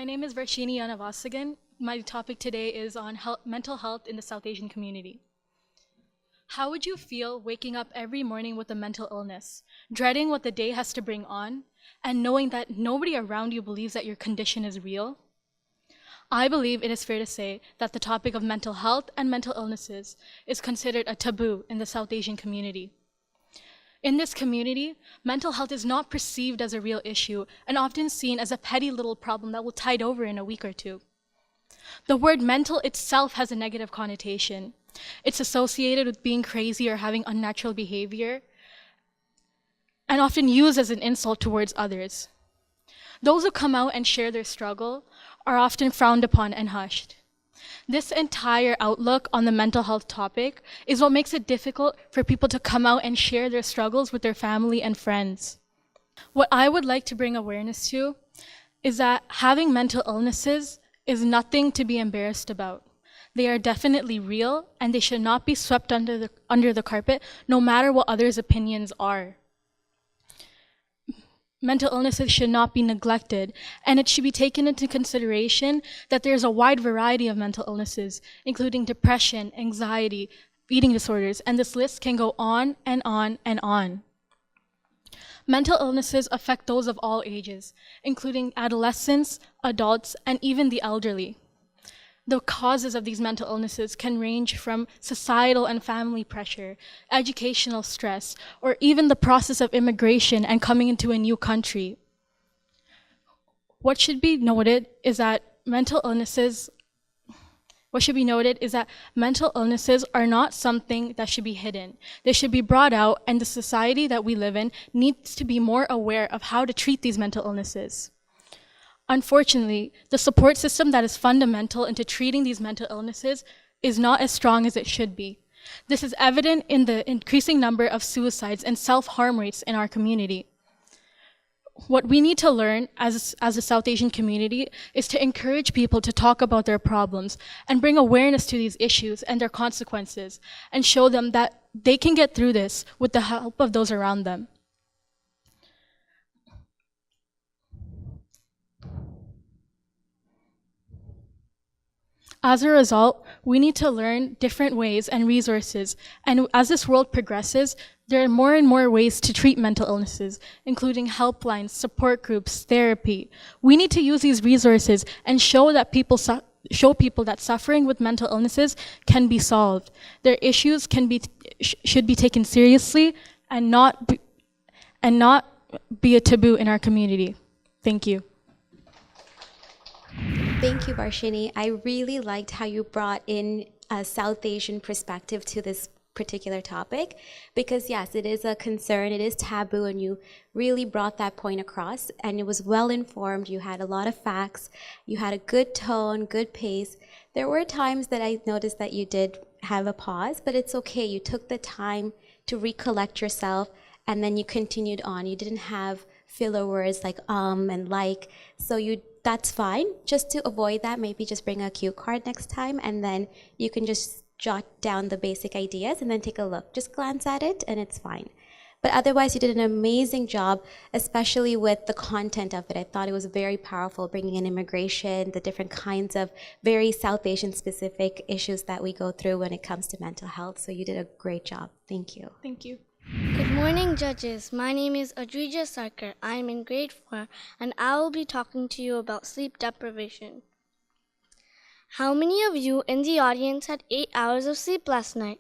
name is Varshini Yanavasigan. My topic today is on mental health in the South Asian community. How would you feel waking up every morning with a mental illness, dreading what the day has to bring on, and knowing that nobody around you believes that your condition is real? I believe it is fair to say that the topic of mental health and mental illnesses is considered a taboo in the South Asian community. In this community, mental health is not perceived as a real issue and often seen as a petty little problem that will tide over in a week or two. The word mental itself has a negative connotation. It's associated with being crazy or having unnatural behavior, and often used as an insult towards others. Those who come out and share their struggle are often frowned upon and hushed. This entire outlook on the mental health topic is what makes it difficult for people to come out and share their struggles with their family and friends. What I would like to bring awareness to is that having mental illnesses is nothing to be embarrassed about. They are definitely real, and they should not be swept under the carpet, no matter what others' opinions are. Mental illnesses should not be neglected, and it should be taken into consideration that there's a wide variety of mental illnesses, including depression, anxiety, eating disorders, and this list can go on and on and on. Mental illnesses affect those of all ages, including adolescents, adults, and even the elderly. The causes of these mental illnesses can range from societal and family pressure, educational stress, or even the process of immigration and coming into a new country. What should be noted is that mental illnesses are not something that should be hidden. They should be brought out, and the society that we live in needs to be more aware of how to treat these mental illnesses. Unfortunately, the support system that is fundamental into treating these mental illnesses is not as strong as it should be. This is evident in the increasing number of suicides and self-harm rates in our community. What we need to learn as a South Asian community is to encourage people to talk about their problems and bring awareness to these issues and their consequences, and show them that they can get through this with the help of those around them. As a result, we need to learn different ways and resources, and as this world progresses, there are more and more ways to treat mental illnesses, including helplines, support groups, therapy. We need to use these resources and show people that suffering with mental illnesses can be solved. Their issues should be taken seriously and not be a taboo in our community. Thank you. Thank you, Varshini. I really liked how you brought in a South Asian perspective to this particular topic, because yes, it is a concern, it is taboo, and you really brought that point across, and it was well informed. You had a lot of facts, you had a good tone, good pace. There were times that I noticed that you did have a pause, but it's okay. You took the time to recollect yourself, and then you continued on. You didn't have filler words like and like, so that's fine. Just to avoid that, maybe just bring a cue card next time, and then you can just jot down the basic ideas and then take a look. Just glance at it and it's fine. But otherwise, you did an amazing job, especially with the content of it. I thought it was very powerful, bringing in immigration, the different kinds of very South Asian specific issues that we go through when it comes to mental health. So you did a great job. Thank you. Thank you. Good morning, judges. My name is Adrija Sarkar. I am in grade 4, and I will be talking to you about sleep deprivation. How many of you in the audience had 8 hours of sleep last night?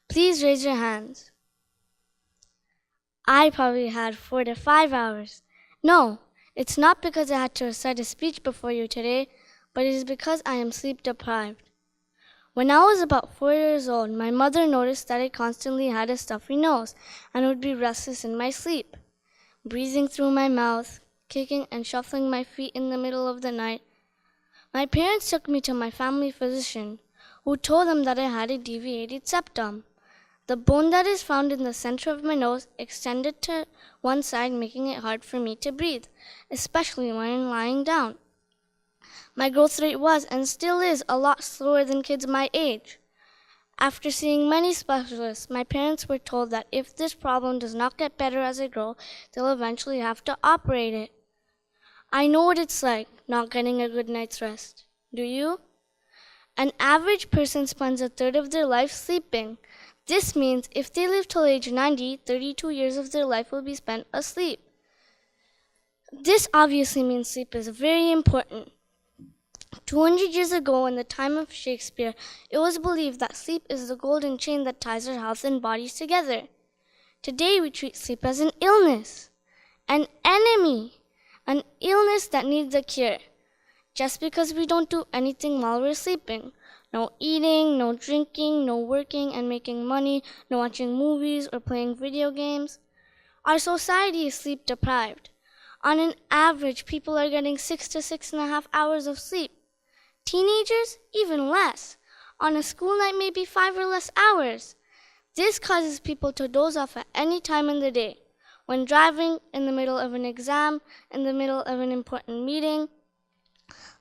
Please raise your hands. I probably had 4 to 5 hours. No, it's not because I had to recite a speech before you today, but it is because I am sleep deprived. When I was about 4 years old, my mother noticed that I constantly had a stuffy nose and would be restless in my sleep, breathing through my mouth, kicking and shuffling my feet in the middle of the night. My parents took me to my family physician, who told them that I had a deviated septum. The bone that is found in the center of my nose extended to one side, making it hard for me to breathe, especially when lying down. My growth rate was, and still is, a lot slower than kids my age. After seeing many specialists, my parents were told that if this problem does not get better as I grow, they'll eventually have to operate it. I know what it's like not getting a good night's rest. Do you? An average person spends a third of their life sleeping. This means if they live till age 90, 32 years of their life will be spent asleep. This obviously means sleep is very important. 200 years ago, in the time of Shakespeare, it was believed that sleep is the golden chain that ties our health and bodies together. Today, we treat sleep as an illness, an enemy, an illness that needs a cure. Just because we don't do anything while we're sleeping. No eating, no drinking, no working and making money, no watching movies or playing video games. Our society is sleep deprived. On an average, people are getting 6 to 6.5 hours of sleep. Teenagers, even less. On a school night, maybe 5 or less hours. This causes people to doze off at any time in the day. When driving, in the middle of an exam, in the middle of an important meeting.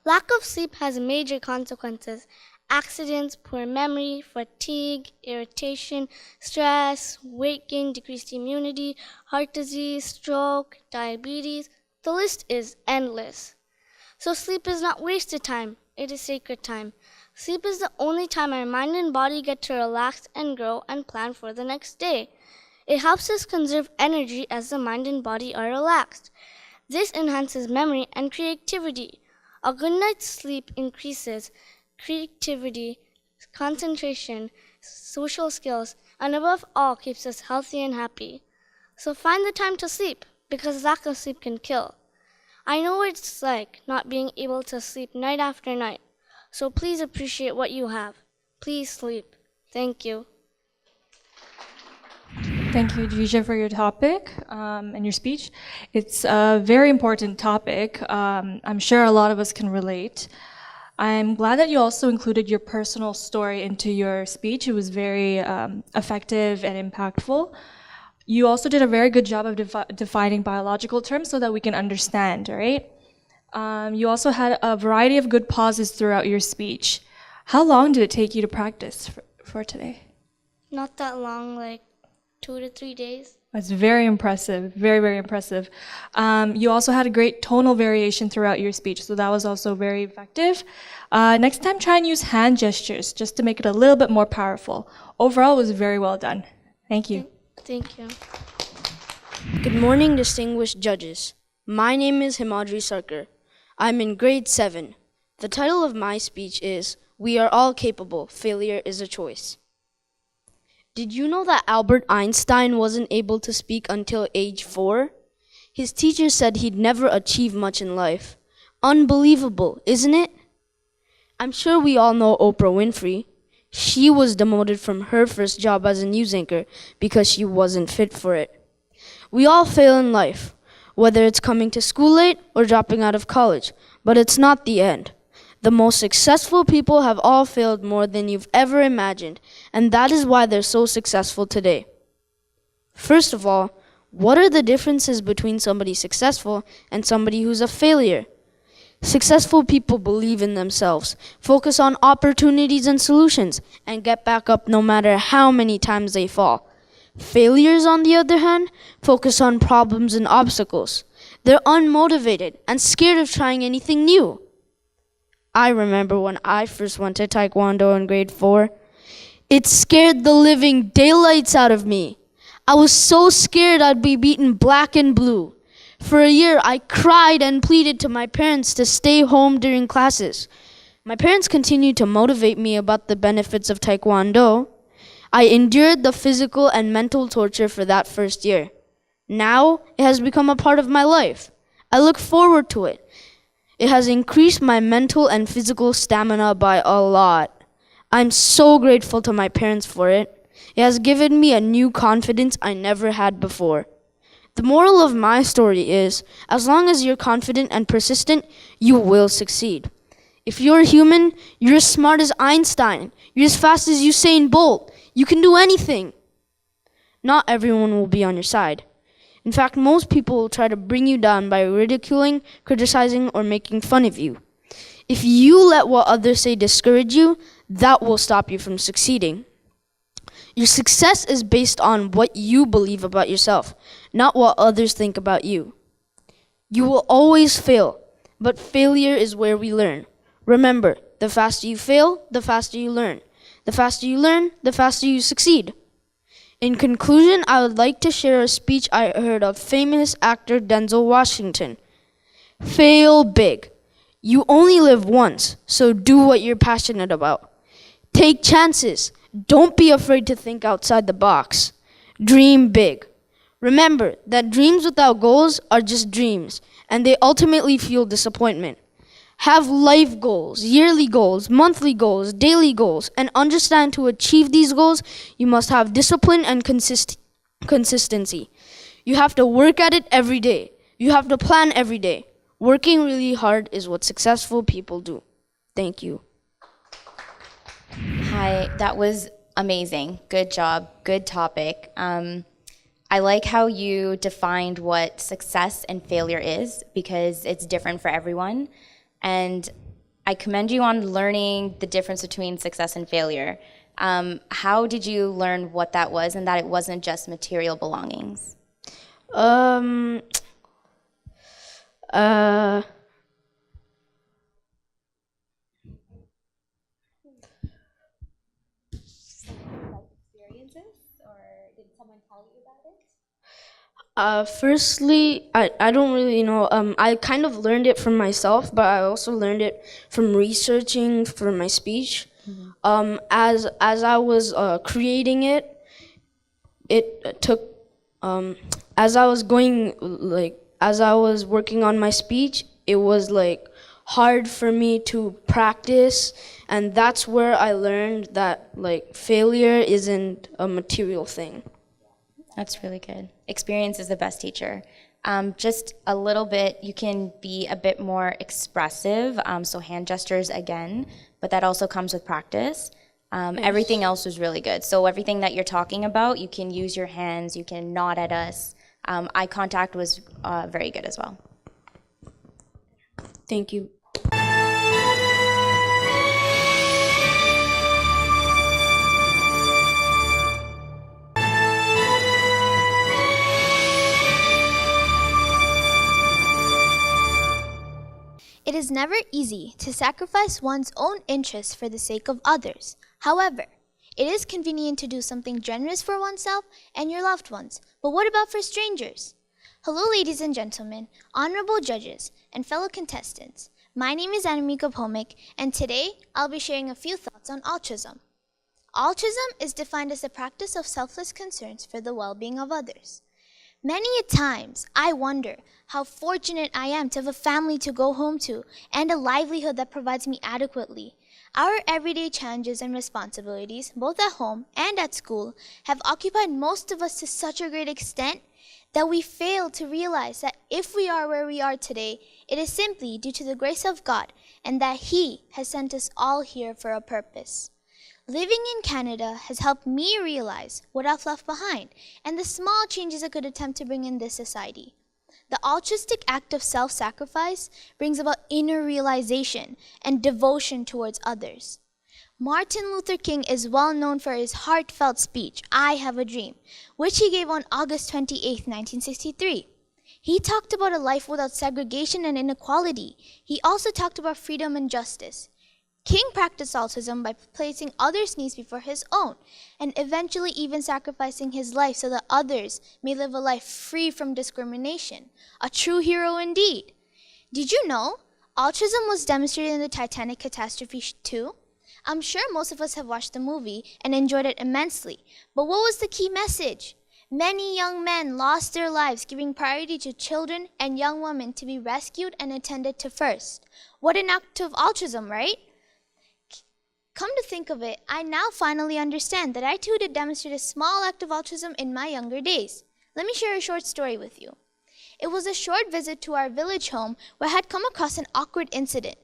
Lack of sleep has major consequences. Accidents, poor memory, fatigue, irritation, stress, weight gain, decreased immunity, heart disease, stroke, diabetes. The list is endless. So sleep is not wasted time. It is sacred time. Sleep is the only time our mind and body get to relax and grow and plan for the next day. It helps us conserve energy as the mind and body are relaxed. This enhances memory and creativity. A good night's sleep increases creativity, concentration, social skills, and above all keeps us healthy and happy. So find the time to sleep, because lack of sleep can kill. I know what it's like not being able to sleep night after night. So please appreciate what you have. Please sleep. Thank you. Thank you, Deja, for your topic and your speech. It's a very important topic. I'm sure a lot of us can relate. I'm glad that you also included your personal story into your speech. It was very effective and impactful. You also did a very good job of defining biological terms so that we can understand, right? You also had a variety of good pauses throughout your speech. How long did it take you to practice for today? Not that long, like 2 to 3 days. That's very impressive, very, very impressive. You also had a great tonal variation throughout your speech, so that was also very effective. Next time, try and use hand gestures just to make it a little bit more powerful. Overall, it was very well done. Thank you. Thank you. Good morning, distinguished judges. My name is Himadri Sarkar. I'm in grade 7. The title of my speech is, We Are All Capable, Failure is a Choice. Did you know that Albert Einstein wasn't able to speak until age 4? His teacher said he'd never achieve much in life. Unbelievable, isn't it? I'm sure we all know Oprah Winfrey. She was demoted from her first job as a news anchor because she wasn't fit for it. We all fail in life, whether it's coming to school late or dropping out of college, but it's not the end. The most successful people have all failed more than you've ever imagined, and that is why they're so successful today. First of all, what are the differences between somebody successful and somebody who's a failure? Successful people believe in themselves, focus on opportunities and solutions, and get back up no matter how many times they fall. Failures, on the other hand, focus on problems and obstacles. They're unmotivated and scared of trying anything new. I remember when I first went to Taekwondo in grade 4. It scared the living daylights out of me. I was so scared I'd be beaten black and blue. For a year, I cried and pleaded to my parents to stay home during classes. My parents continued to motivate me about the benefits of Taekwondo. I endured the physical and mental torture for that first year. Now, it has become a part of my life. I look forward to it. It has increased my mental and physical stamina by a lot. I'm so grateful to my parents for it. It has given me a new confidence I never had before. The moral of my story is, as long as you're confident and persistent, you will succeed. If you're human, you're as smart as Einstein. You're as fast as Usain Bolt. You can do anything. Not everyone will be on your side. In fact, most people will try to bring you down by ridiculing, criticizing, or making fun of you. If you let what others say discourage you, that will stop you from succeeding. Your success is based on what you believe about yourself, not what others think about you. You will always fail, but failure is where we learn. Remember, the faster you fail, the faster you learn. The faster you learn, the faster you succeed. In conclusion, I would like to share a speech I heard of famous actor Denzel Washington. Fail big. You only live once, so do what you're passionate about. Take chances. Don't be afraid to think outside the box. Dream big. Remember that dreams without goals are just dreams, and they ultimately fuel disappointment. Have life goals, yearly goals, monthly goals, daily goals, and understand to achieve these goals, you must have discipline and consistency. You have to work at it every day. You have to plan every day. Working really hard is what successful people do. Thank you. Hi, that was amazing. Good job. Good topic. I like how you defined what success and failure is because it's different for everyone. And I commend you on learning the difference between success and failure. How did you learn what that was and that it wasn't just material belongings? Firstly, I don't really know. I kind of learned it from myself, but I also learned it from researching for my speech. As I was creating it, it took as I was as I was working on my speech, it was hard for me to practice, and that's where I learned that failure isn't a material thing. That's really good. Experience is the best teacher. Just a little bit, you can be a bit more expressive, so hand gestures again, but that also comes with practice. Everything else was really good. So everything that you're talking about, you can use your hands, you can nod at us. Eye contact was very good as well. Thank you. It is never easy to sacrifice one's own interests for the sake of others. However, it is convenient to do something generous for oneself and your loved ones. But what about for strangers? Hello, ladies and gentlemen, honorable judges, and fellow contestants. My name is Anamika Pomik, and today I'll be sharing a few thoughts on altruism. Altruism is defined as the practice of selfless concerns for the well-being of others. Many a times, I wonder how fortunate I am to have a family to go home to and a livelihood that provides me adequately. Our everyday challenges and responsibilities, both at home and at school, have occupied most of us to such a great extent that we fail to realize that if we are where we are today, it is simply due to the grace of God and that He has sent us all here for a purpose. Living in Canada has helped me realize what I've left behind and the small changes I could attempt to bring in this society. The altruistic act of self-sacrifice brings about inner realization and devotion towards others. Martin Luther King is well known for his heartfelt speech, "I Have a Dream," which he gave on August 28, 1963. He talked about a life without segregation and inequality. He also talked about freedom and justice. King practiced altruism by placing others' needs before his own, and eventually even sacrificing his life so that others may live a life free from discrimination. A true hero indeed. Did you know altruism was demonstrated in the Titanic catastrophe too? I'm sure most of us have watched the movie and enjoyed it immensely, but what was the key message? Many young men lost their lives giving priority to children and young women to be rescued and attended to first. What an act of altruism, right? Come to think of it, I now finally understand that I too did demonstrate a small act of altruism in my younger days. Let me share a short story with you. It was a short visit to our village home where I had come across an awkward incident.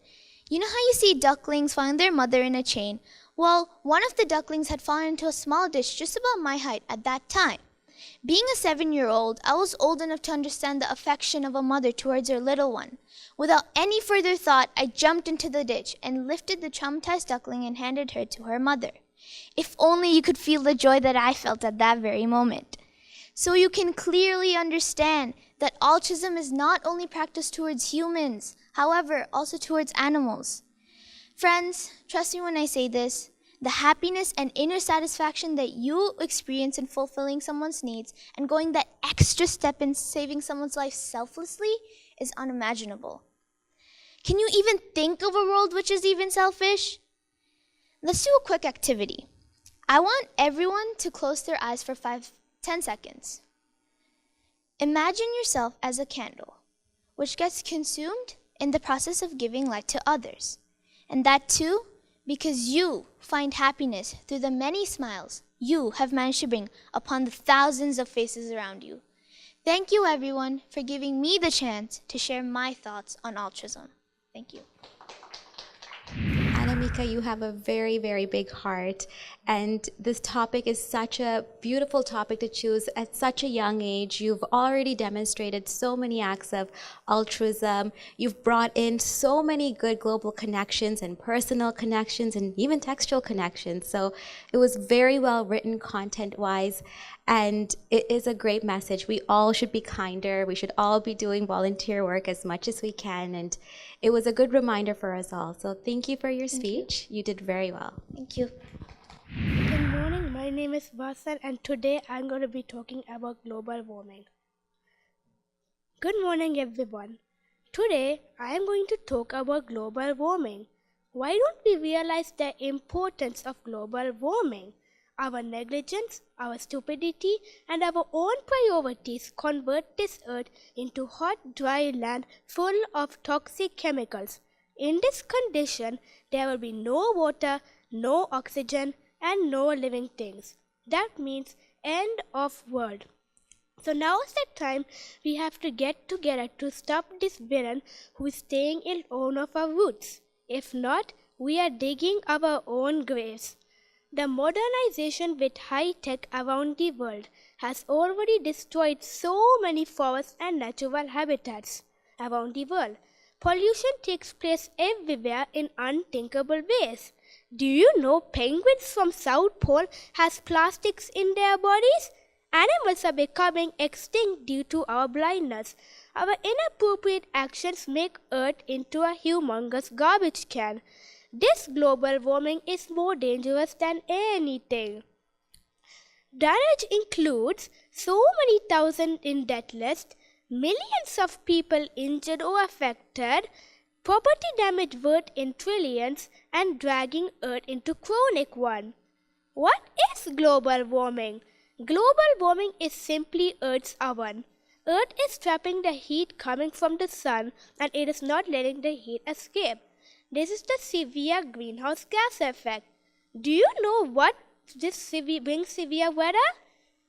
You know how you see ducklings following their mother in a chain? Well, one of the ducklings had fallen into a small dish just about my height at that time. Being a 7-year-old, I was old enough to understand the affection of a mother towards her little one. Without any further thought, I jumped into the ditch and lifted the traumatized duckling and handed her to her mother. If only you could feel the joy that I felt at that very moment. So you can clearly understand that altruism is not only practiced towards humans, however, also towards animals. Friends, trust me when I say this, the happiness and inner satisfaction that you experience in fulfilling someone's needs and going that extra step in saving someone's life selflessly is unimaginable. Can you even think of a world which is even selfish? Let's do a quick activity. I want everyone to close their eyes for 10 seconds. Imagine yourself as a candle, which gets consumed in the process of giving light to others. And that too, because you find happiness through the many smiles you have managed to bring upon the thousands of faces around you. Thank you, everyone, for giving me the chance to share my thoughts on altruism. Thank you. Anamika, you have a very, very big heart, and this topic is such a beautiful topic to choose at such a young age. You've already demonstrated so many acts of altruism. You've brought in so many good global connections and personal connections and even textual connections. So it was very well written content-wise, and it is a great message. We all should be kinder. We should all be doing volunteer work as much as we can, and it was a good reminder for us all. So thank you for your speech. You did very well. Thank you. Good morning, my name is Vasan and today I'm going to be talking about global warming. Good morning everyone. Today I am going to talk about global warming. Why don't we realize the importance of global warming? Our negligence, our stupidity and our own priorities convert this earth into hot, dry land full of toxic chemicals. In this condition, there will be no water, no oxygen, and no living things. That means end of world. So now is the time we have to get together to stop this villain who is staying in all of our roots. If not, we are digging our own graves. The modernization with high tech around the world has already destroyed so many forests and natural habitats around the world. Pollution takes place everywhere in unthinkable ways. Do you know penguins from South Pole has plastics in their bodies? Animals are becoming extinct due to our blindness. Our inappropriate actions make Earth into a humongous garbage can. This global warming is more dangerous than anything. Damage includes so many thousand in death list, millions of people injured or affected, property damage worth in trillions, and dragging Earth into chronic one. What is global warming? Global warming is simply Earth's oven. Earth is trapping the heat coming from the sun and it is not letting the heat escape. This is the severe greenhouse gas effect. Do you know what this brings severe weather?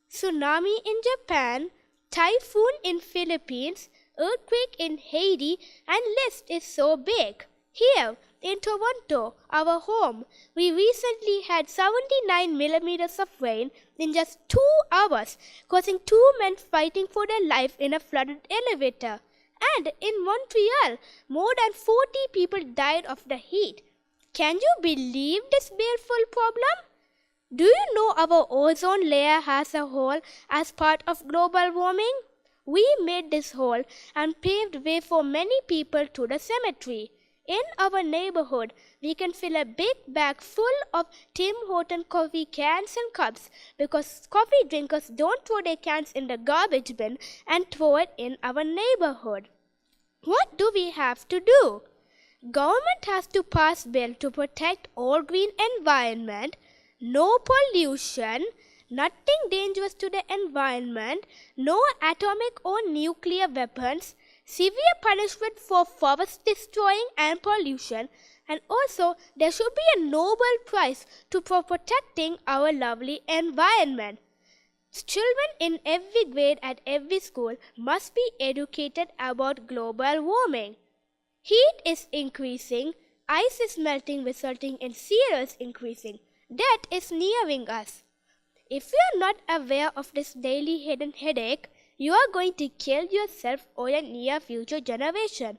Tsunami in Japan, typhoon in Philippines, earthquake in Haiti, and list is so big. Here in Toronto, our home, we recently had 79 millimeters of rain in just 2 hours, causing 2 men fighting for their life in a flooded elevator. And in Montreal, more than 40 people died of the heat. Can you believe this baleful problem? Do you know our ozone layer has a hole as part of global warming? We made this hole and paved way for many people to the cemetery. In our neighborhood, we can fill a big bag full of Tim Horton coffee cans and cups because coffee drinkers don't throw their cans in the garbage bin and throw it in our neighborhood. What do we have to do? Government has to pass bill to protect all green environment, no pollution, nothing dangerous to the environment, no atomic or nuclear weapons, severe punishment for forest destroying and pollution, and also there should be a Nobel Prize for protecting our lovely environment. Children in every grade at every school must be educated about global warming. Heat is increasing, ice is melting resulting in sea levels increasing. Death is nearing us. If you are not aware of this daily hidden headache, you are going to kill yourself or your near future generation.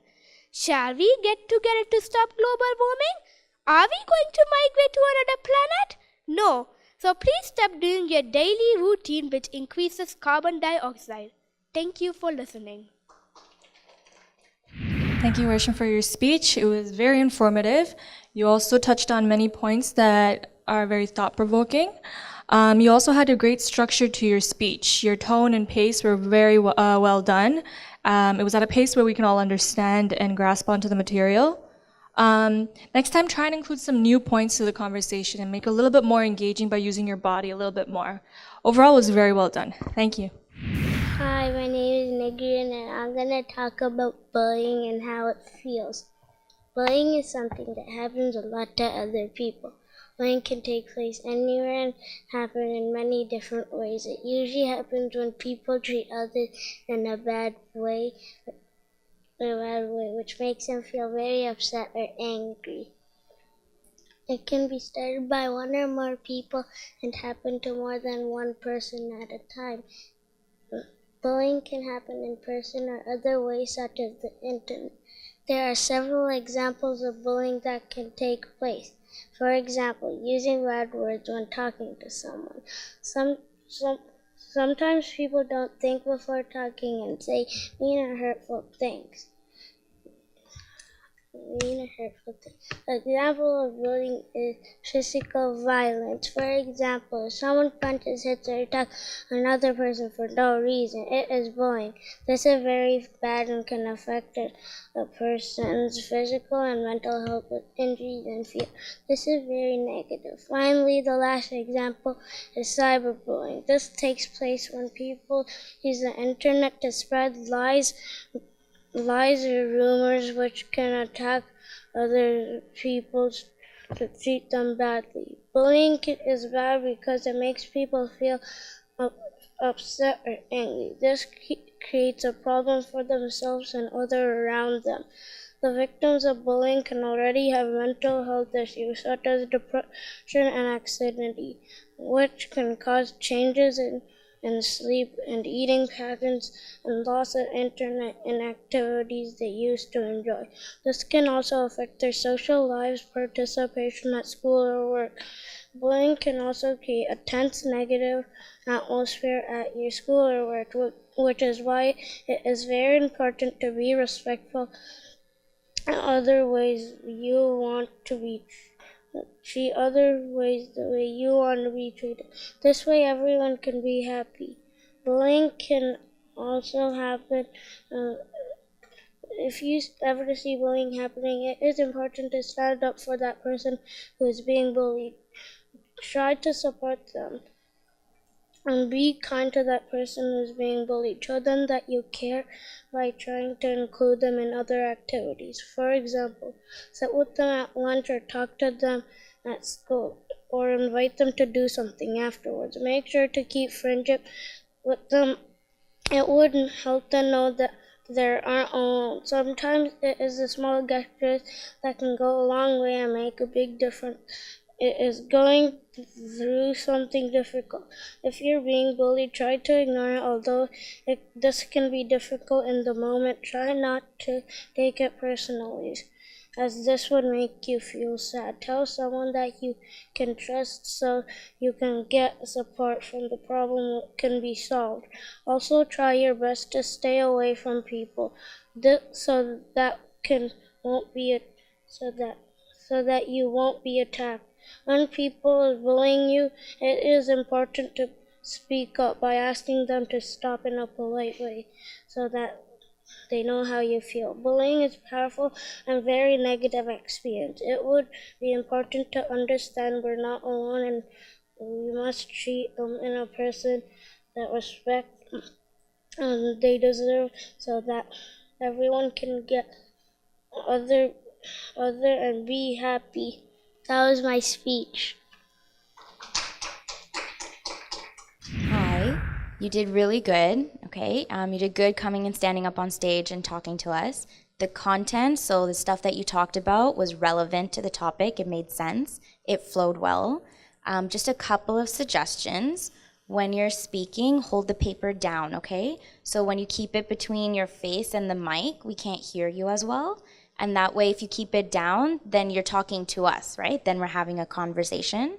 Shall we get together to stop global warming? Are we going to migrate to another planet? No. So please stop doing your daily routine which increases carbon dioxide. Thank you for listening. Thank you, Roshan, for your speech. It was very informative. You also touched on many points that are very thought-provoking. You also had a great structure to your speech. Your tone and pace were very well done. It was at a pace where we can all understand and grasp onto the material. Next time, try and include some new points to the conversation and make it a little bit more engaging by using your body a little bit more. Overall, it was very well done. Thank you. Hi, my name is Nigrian and I'm going to talk about bullying and how it feels. Bullying is something that happens a lot to other people. Bullying can take place anywhere and happen in many different ways. It usually happens when people treat others in a bad way, which makes them feel very upset or angry. It can be started by one or more people and happen to more than one person at a time. Bullying can happen in person or other ways such as the internet. There are several examples of bullying that can take place. For example, using bad words when talking to someone. Sometimes people don't think before talking and say mean or hurtful things. An example of bullying is physical violence. For example, if someone punches, hits, or attacks another person for no reason, it is bullying. This is very bad and can affect a person's physical and mental health with injuries and fear. This is very negative. Finally, the last example is cyberbullying. This takes place when people use the internet to spread lies or rumors which can attack other people to treat them badly. Bullying is bad because it makes people feel upset or angry. This creates a problem for themselves and others around them. The victims of bullying can already have mental health issues such as depression and anxiety, which can cause changes in sleep and eating patterns and loss of internet and activities they used to enjoy. This can also affect their social lives, participation at school or work. Bullying can also create a tense, negative atmosphere at your school or work, which is why it is very important to be respectful in other ways you want to be treat other ways the way you want to be treated. This way everyone can be happy. Bullying can also happen if you ever see bullying happening. It is important to stand up for that person who is being bullied. Try to support them and be kind to that person who is being bullied. Show them that you care by trying to include them in other activities. For example, sit with them at lunch or talk to them at school or invite them to do something afterwards. Make sure to keep friendship with them. It would help them know that they aren't alone. Sometimes it is the small gestures that can go a long way and make a big difference. It is going through something difficult. If you're being bullied, try to ignore it. Although this can be difficult in the moment, try not to take it personally, as this would make you feel sad. Tell someone that you can trust so you can get support from the problem can be solved. Also, try your best to stay away from people so that you won't be attacked. When people are bullying you, it is important to speak up by asking them to stop in a polite way so that they know how you feel. Bullying is powerful and very negative experience. It would be important to understand we're not alone and we must treat them in a person that respect they deserve so that everyone can get other and be happy. That was my speech. Hi, you did really good, okay? You did good coming and standing up on stage and talking to us. The content, so the stuff that you talked about was relevant to the topic. It made sense. It flowed well. Just a couple of suggestions. When you're speaking, hold the paper down, okay? So when you keep it between your face and the mic, we can't hear you as well. And that way, if you keep it down, then you're talking to us, right? Then we're having a conversation.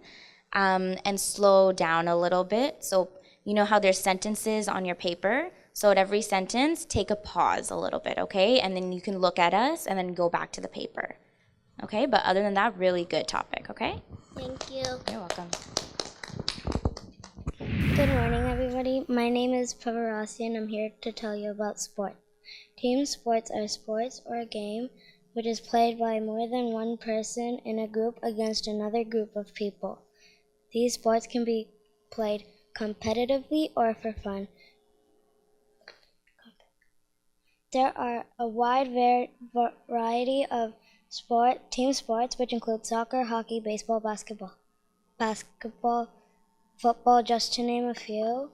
And slow down a little bit. So you know how there's sentences on your paper? So at every sentence, take a pause a little bit, okay? And then you can look at us and then go back to the paper. Okay, but other than that, really good topic, okay? Thank you. You're welcome. Good morning, everybody. My name is Pavarasi, and I'm here to tell you about sport. Team sports are sports or a game which is played by more than one person in a group against another group of people. These sports can be played competitively or for fun. There are a wide variety of team sports, which include soccer, hockey, baseball, basketball, football, just to name a few.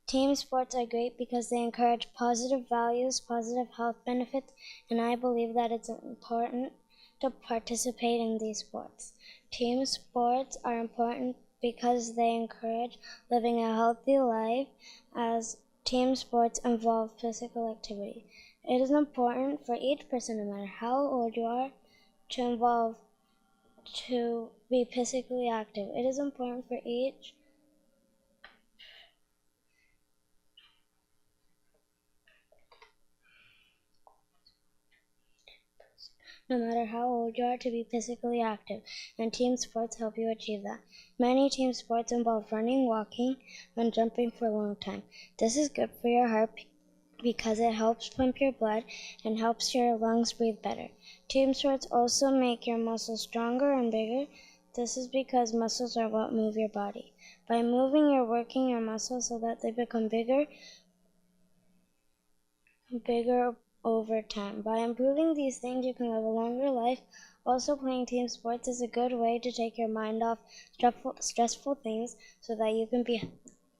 Team sports are great because they encourage positive values, positive health benefits, and I believe that it's important to participate in these sports. Team sports are important because they encourage living a healthy life, as team sports involve physical activity. It is important for each person, no matter how old you are, to be physically active. It is important for each no matter how old you are, to be physically active, and team sports help you achieve that. Many team sports involve running, walking, and jumping for a long time. This is good for your heart because it helps pump your blood and helps your lungs breathe better. Team sports also make your muscles stronger and bigger. This is because muscles are what move your body. By moving, you're working your muscles so that they become bigger over time. By improving these things, you can live a longer life. Also, playing team sports is a good way to take your mind off stressful things so that you can be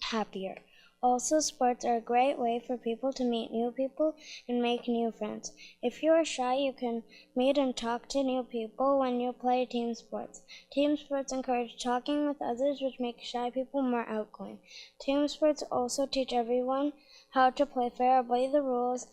happier. Also, sports are a great way for people to meet new people and make new friends. If you are shy, you can meet and talk to new people when you play team sports. Team sports encourage talking with others, which makes shy people more outgoing. Team sports also teach everyone how to play fair, obey the rules,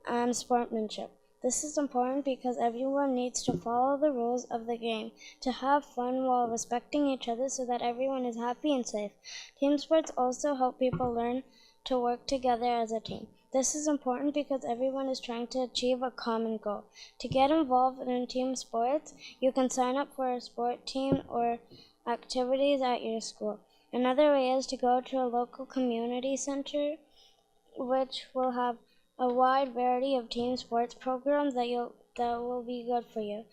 and sportsmanship. This is important because everyone needs to follow the rules of the game to have fun while respecting each other so that everyone is happy and safe. Team sports also help people learn to work together as a team. This is important because everyone is trying to achieve a common goal. To get involved in team sports, you can sign up for a sport team or activities at your school. Another way is to go to a local community center, which will have a wide variety of team sports programs that will be good for you.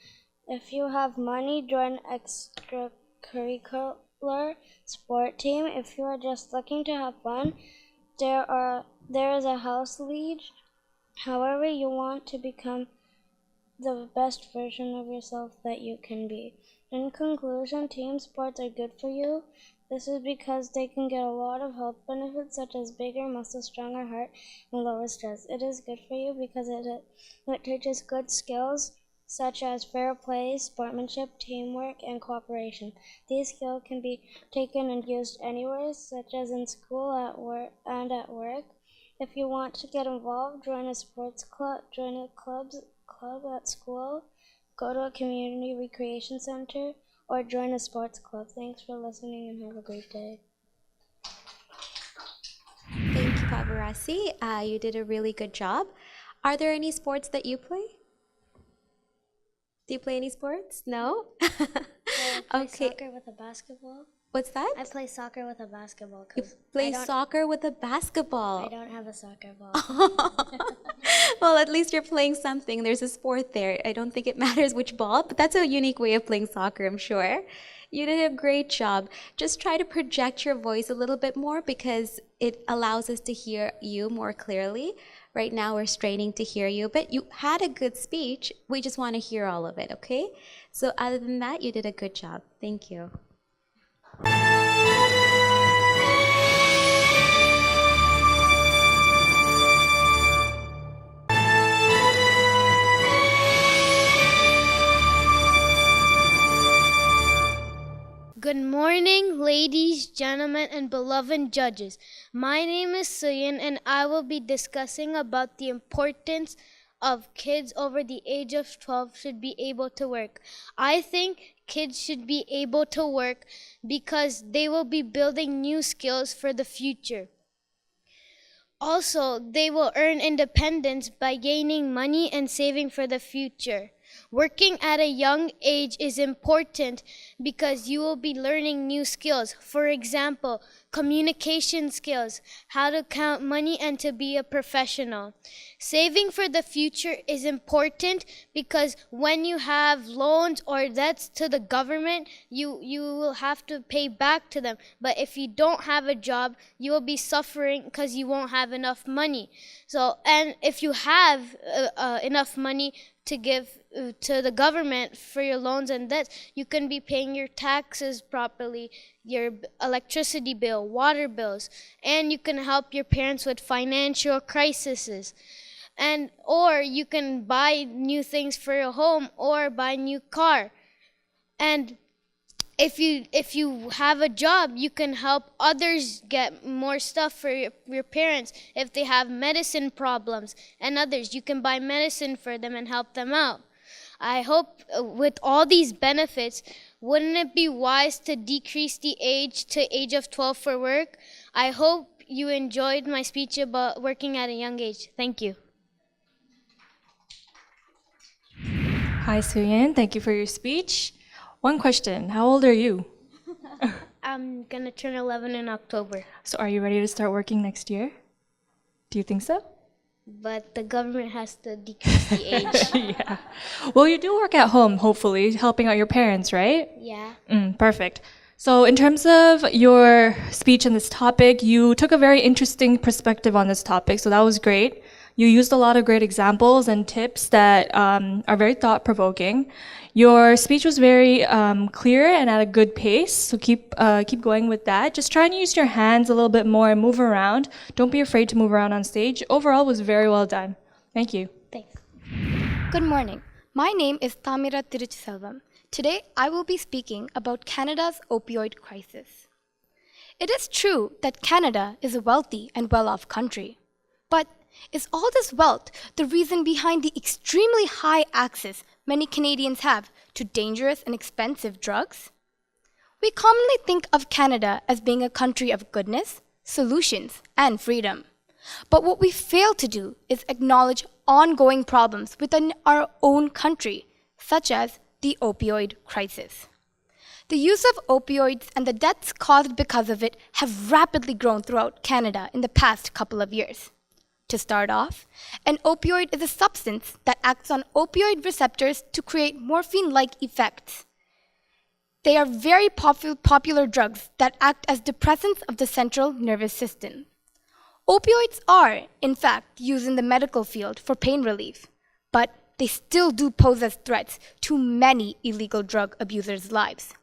If you have money, join extracurricular sport team. If you are just looking to have fun, there is a house league. However, you want to become the best version of yourself that you can be. In conclusion, team sports are good for you. This is because they can get a lot of health benefits such as bigger muscles, stronger heart, and lower stress. It is good for you because it teaches good skills such as fair play, sportsmanship, teamwork, and cooperation. These skills can be taken and used anywhere, such as in school, at work. If you want to get involved, join a sports club, club at school, go to a community recreation center, or join a sports club. Thanks for listening and have a great day. Thank you, Pavarasi. You did a really good job. Are there any sports that you play? Do you play any sports? No? I play Okay. soccer with a basketball. What's that? I play soccer with a basketball You because play soccer with a basketball. I don't have a soccer ball. Well, at least you're playing something. There's a sport there. I don't think it matters which ball, but that's a unique way of playing soccer, I'm sure. You did a great job. Just try to project your voice a little bit more because it allows us to hear you more clearly. Right now, we're straining to hear you, but you had a good speech. We just want to hear all of it, okay? So other than that, you did a good job. Thank you. Good morning, ladies, gentlemen, and beloved judges. My name is Suyin, and I will be discussing about the importance of kids over the age of 12 should be able to work. I think kids should be able to work because they will be building new skills for the future. Also, they will earn independence by gaining money and saving for the future. Working at a young age is important because you will be learning new skills. For example, communication skills, how to count money and to be a professional. Saving for the future is important because when you have loans or debts to the government, you will have to pay back to them. But if you don't have a job, you will be suffering because you won't have enough money. So, and if you have enough money to give to the government for your loans and debts, you can be paying your taxes properly, your electricity bill, water bills, and you can help your parents with financial crises. And or you can buy new things for your home or buy a new car. And if you have a job, you can help others get more stuff for your parents. If they have medicine problems and others, you can buy medicine for them and help them out. I hope with all these benefits, wouldn't it be wise to decrease the age to age of 12 for work? I hope you enjoyed my speech about working at a young age. Thank you. Hi, Suyin. Thank you for your speech. One question. How old are you? I'm gonna turn 11 in October, So are you ready to start working next year? Do you think so? but the government has to decrease the age. Yeah. Well, you do work at home, hopefully, helping out your parents, right? Yeah. Perfect. So in terms of your speech on this topic, you took a very interesting perspective on this topic, so that was great. You used a lot of great examples and tips that are very thought-provoking. Your speech was very clear and at a good pace, so keep going with that. Just try and use your hands a little bit more and move around. Don't be afraid to move around on stage. Overall, was very well done. Thank you. Thanks. Good morning. My name is Tamira Tiruchiselvam. Today, I will be speaking about Canada's opioid crisis. It is true that Canada is a wealthy and well-off country. But is all this wealth the reason behind the extremely high access many Canadians have to dangerous and expensive drugs? We commonly think of Canada as being a country of goodness, solutions, and freedom. But what we fail to do is acknowledge ongoing problems within our own country, such as the opioid crisis. The use of opioids and the deaths caused because of it have rapidly grown throughout Canada in the past couple of years. To start off, an opioid is a substance that acts on opioid receptors to create morphine-like effects. They are very popular drugs that act as depressants of the central nervous system. Opioids are, in fact, used in the medical field for pain relief, but they still do pose as threats to many illegal drug abusers' lives.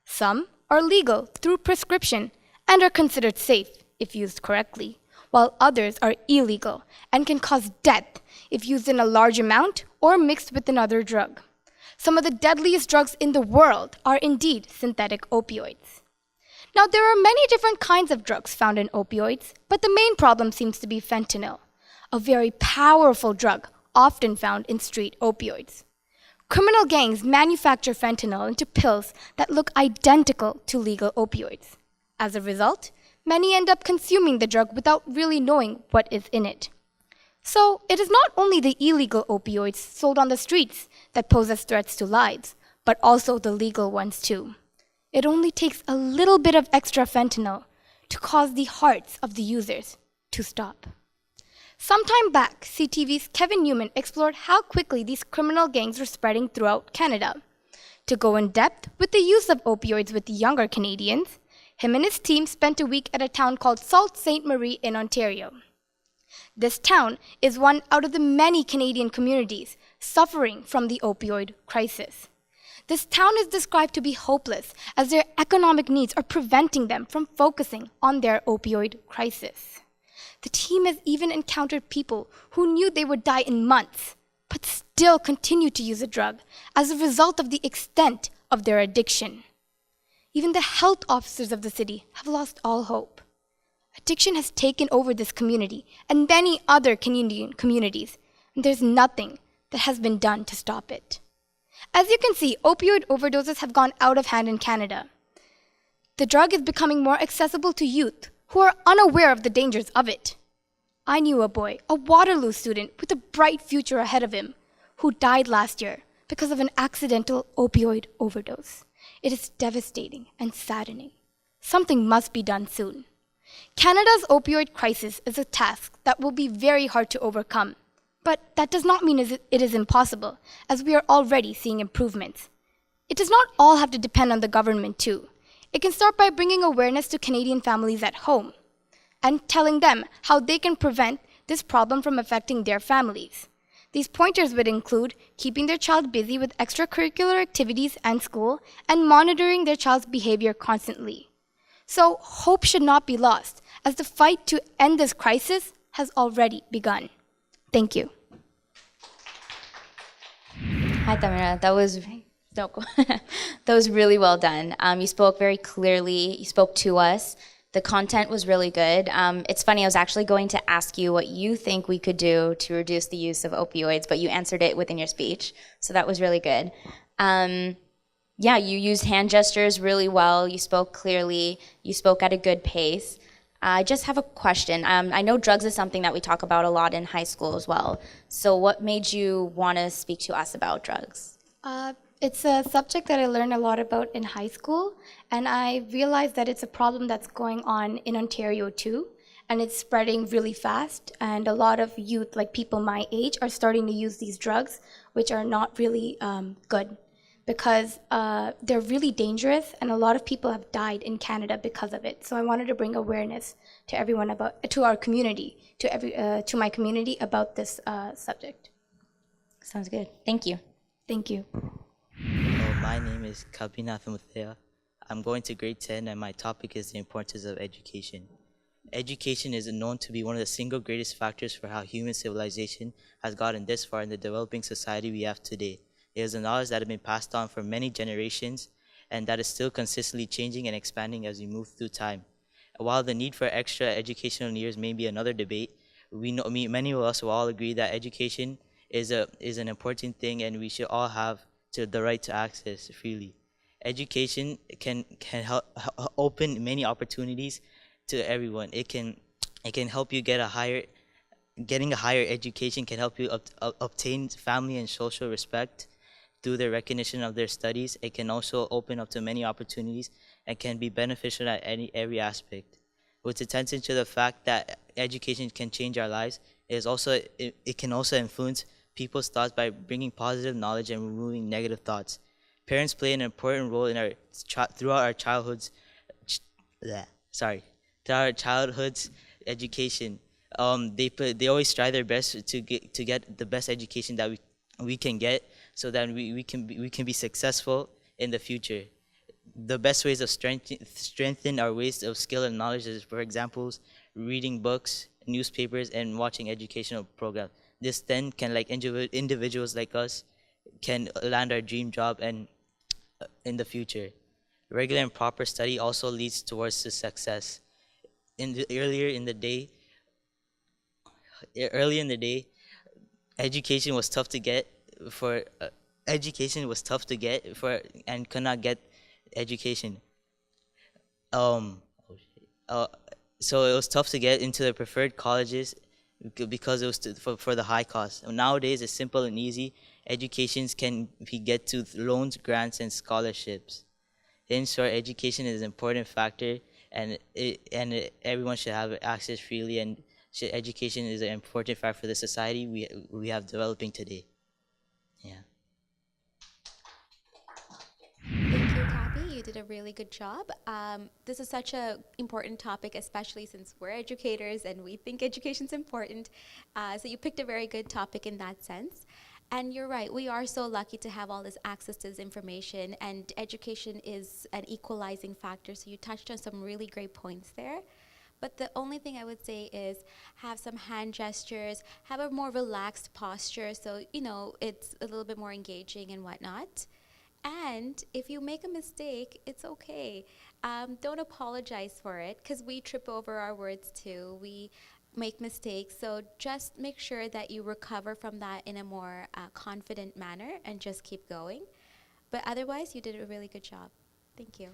Some are legal through prescription and are considered safe if used correctly, while others are illegal and can cause death if used in a large amount or mixed with another drug. Some of the deadliest drugs in the world are indeed synthetic opioids. Now, there are many different kinds of drugs found in opioids, but the main problem seems to be fentanyl, a very powerful drug often found in street opioids. Criminal gangs manufacture fentanyl into pills that look identical to legal opioids. As a result, many end up consuming the drug without really knowing what is in it. So, it is not only the illegal opioids sold on the streets that pose as threats to lives, but also the legal ones too. It only takes a little bit of extra fentanyl to cause the hearts of the users to stop. Sometime back, CTV's Kevin Newman explored how quickly these criminal gangs were spreading throughout Canada. To go in depth with the use of opioids with the younger Canadians, him and his team spent a week at a town called Sault Ste. Marie in Ontario. This town is one out of the many Canadian communities suffering from the opioid crisis. This town is described to be hopeless as their economic needs are preventing them from focusing on their opioid crisis. The team has even encountered people who knew they would die in months, but still continue to use a drug as a result of the extent of their addiction. Even the health officers of the city have lost all hope. Addiction has taken over this community and many other Canadian communities, and there's nothing that has been done to stop it. As you can see, opioid overdoses have gone out of hand in Canada. The drug is becoming more accessible to youth who are unaware of the dangers of it. I knew a boy, a Waterloo student with a bright future ahead of him, who died last year because of an accidental opioid overdose. It is devastating and saddening. Something must be done soon. Canada's opioid crisis is a task that will be very hard to overcome. But that does not mean it is impossible, as we are already seeing improvements. It does not all have to depend on the government too. It can start by bringing awareness to Canadian families at home and telling them how they can prevent this problem from affecting their families. These pointers would include keeping their child busy with extracurricular activities and school and monitoring their child's behavior constantly. So hope should not be lost, as the fight to end this crisis has already begun. Thank you. Hi, Tamara. That was that was really well done. You spoke very clearly. You spoke to us. The content was really good. It's funny, I was actually going to ask you what you think we could do to reduce the use of opioids, but you answered it within your speech, so that was really good. Yeah, you used hand gestures really well. You spoke clearly. You spoke at a good pace. I just have a question. I know drugs is something that we talk about a lot in high school as well. So what made you want to speak to us about drugs? It's a subject that I learned a lot about in high school, and I realized that it's a problem that's going on in Ontario too, and it's spreading really fast, and a lot of youth, like people my age, are starting to use these drugs, which are not really good, because they're really dangerous, and a lot of people have died in Canada because of it. So I wanted to bring awareness to everyone to our community, to my community about this subject. Sounds good. Thank you. Thank you. My name is Kabinath Muthea. I'm going to grade 10 and my topic is the importance of education. Education is known to be one of the single greatest factors for how human civilization has gotten this far in the developing society we have today. It is a knowledge that has been passed on for many generations and that is still consistently changing and expanding as we move through time. While the need for extra educational years may be another debate, many of us will all agree that education is an important thing and we should all have the right to access freely. Education can help open many opportunities to everyone. It can help you getting a higher education can help you obtain family and social respect through the recognition of their studies. It can also open up to many opportunities and can be beneficial at every aspect. With attention to the fact that education can change our lives, it can also influence people's thoughts by bringing positive knowledge and removing negative thoughts. Parents play an important role in throughout our childhood's education. They always strive their best to get the best education that we can get, so that we can be successful in the future. The best ways of strengthen our ways of skill and knowledge is, for example, reading books, newspapers, and watching educational programs. This then can, like individuals like us, can land our dream job and in the future. Regular and proper study also leads towards the success. Earlier in the day, education was tough to get and could not get education. So it was tough to get into the preferred colleges because it was for the high cost. Nowadays, it's simple and easy. Educations can get to loans, grants, and scholarships. In short, education is an important factor, and everyone should have access freely. And education is an important factor for the society we have developing today. Yeah. Thank you, Kathy. You did a really good job. This is such an important topic, especially since we're educators and we think education's important. So you picked a very good topic in that sense. And you're right, we are so lucky to have all this access to this information, and education is an equalizing factor. So you touched on some really great points there. But the only thing I would say is have some hand gestures, have a more relaxed posture so, it's a little bit more engaging and whatnot. And if you make a mistake, it's okay. Don't apologize for it, because we trip over our words too. We make mistakes. So just make sure that you recover from that in a more confident manner and just keep going. But otherwise, you did a really good job. Thank you.